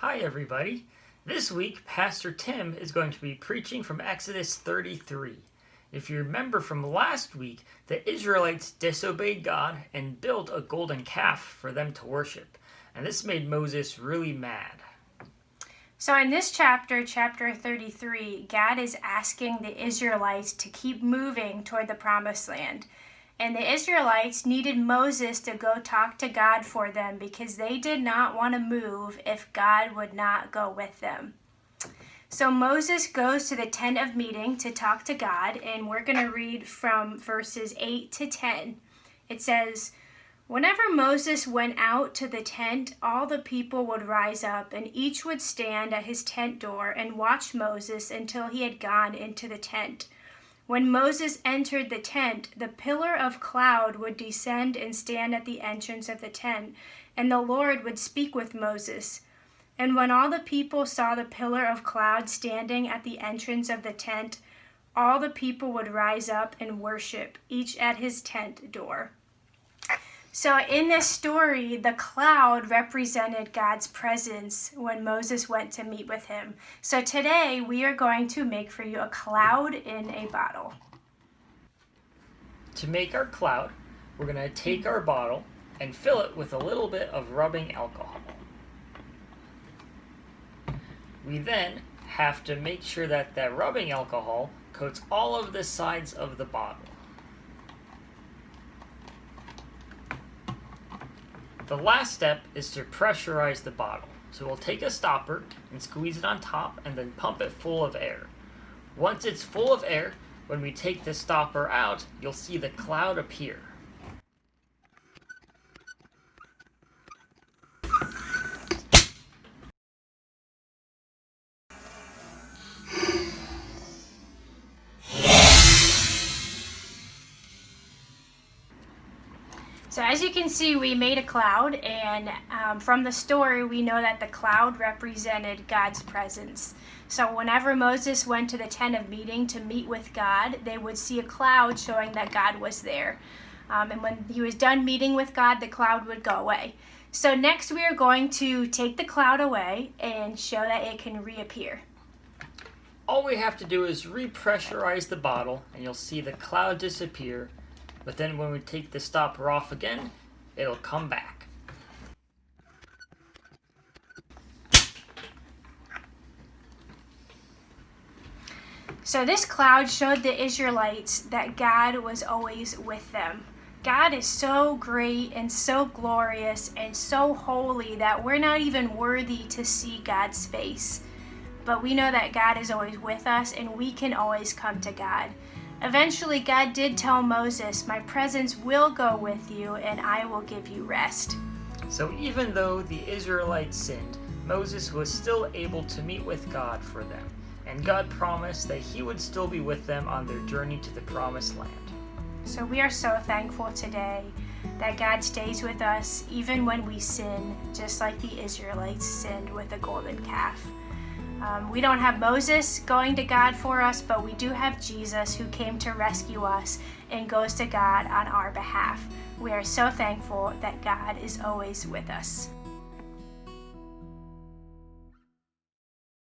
Hi everybody. This week Pastor Tim is going to be preaching from Exodus 33. If you remember from last week, the Israelites disobeyed God and built a golden calf for them to worship, and this made Moses really mad. So in this chapter 33, God is asking the Israelites to keep moving toward the promised land. And the Israelites needed Moses to go talk to God for them because they did not want to move if God would not go with them. So Moses goes to the tent of meeting to talk to God, and we're going to read from verses 8 to 10. It says, "Whenever Moses went out to the tent, all the people would rise up, and each would stand at his tent door and watch Moses until he had gone into the tent. When Moses entered the tent, the pillar of cloud would descend and stand at the entrance of the tent, and the Lord would speak with Moses. And when all the people saw the pillar of cloud standing at the entrance of the tent, all the people would rise up and worship, each at his tent door." So in this story, the cloud represented God's presence when Moses went to meet with him. So today we are going to make for you a cloud in a bottle. To make our cloud, we're going to take our bottle and fill it with a little bit of rubbing alcohol. We then have to make sure that rubbing alcohol coats all of the sides of the bottle. The last step is to pressurize the bottle. So we'll take a stopper and squeeze it on top and then pump it full of air. Once it's full of air, when we take the stopper out, you'll see the cloud appear. So as you can see, we made a cloud, and from the story, we know that the cloud represented God's presence. So whenever Moses went to the tent of meeting to meet with God, they would see a cloud showing that God was there. And when he was done meeting with God, the cloud would go away. So next we are going to take the cloud away and show that it can reappear. All we have to do is repressurize the bottle, and you'll see the cloud disappear. But then when we take the stopper off again, it'll come back. So this cloud showed the Israelites that God was always with them. God is so great and so glorious and so holy that we're not even worthy to see God's face. But we know that God is always with us, and we can always come to God. Eventually, God did tell Moses, "My presence will go with you, and I will give you rest." So even though the Israelites sinned, Moses was still able to meet with God for them, and God promised that he would still be with them on their journey to the promised land. So we are so thankful today that God stays with us even when we sin, just like the Israelites sinned with the golden calf. We don't have Moses going to God for us, but we do have Jesus who came to rescue us and goes to God on our behalf. We are so thankful that God is always with us.